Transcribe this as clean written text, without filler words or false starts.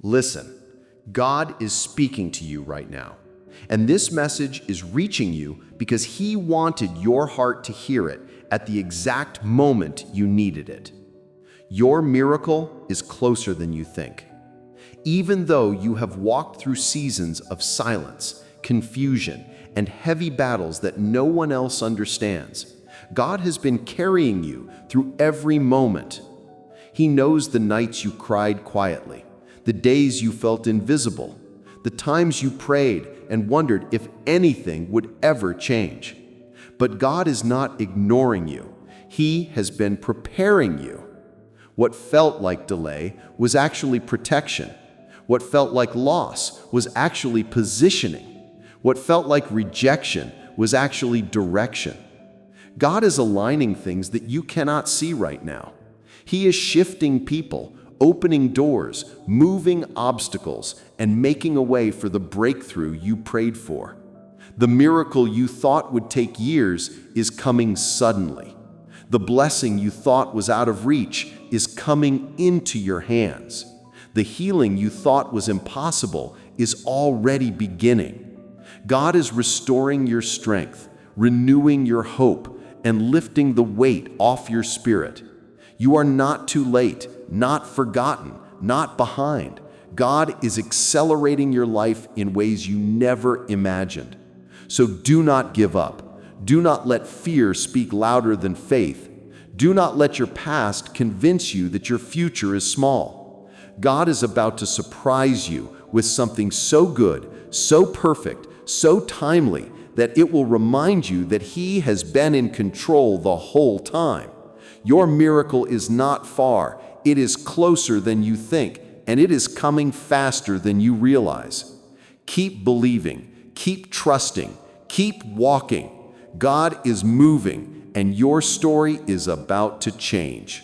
Listen, God is speaking to you right now. And this message is reaching you because He wanted your heart to hear it at the exact moment you needed it. Your miracle is closer than you think. Even though you have walked through seasons of silence, confusion, and heavy battles that no one else understands, God has been carrying you through every moment. He knows the nights you cried quietly, the days you felt invisible, the times you prayed and wondered if anything would ever change. But God is not ignoring you. He has been preparing you. What felt like delay was actually protection. What felt like loss was actually positioning. What felt like rejection was actually direction. God is aligning things that you cannot see right now. He is shifting people, opening doors, moving obstacles, and making a way for the breakthrough you prayed for. The miracle you thought would take years is coming suddenly. The blessing you thought was out of reach is coming into your hands. The healing you thought was impossible is already beginning. God is restoring your strength, renewing your hope, and lifting the weight off your spirit. You are not too late, not forgotten, not behind. God is accelerating your life in ways you never imagined. So do not give up. Do not let fear speak louder than faith. Do not let your past convince you that your future is small. God is about to surprise you with something so good, so perfect, so timely, that it will remind you that He has been in control the whole time. Your miracle is not far. It is closer than you think, and it is coming faster than you realize. Keep believing, keep trusting, keep walking. God is moving, and your story is about to change.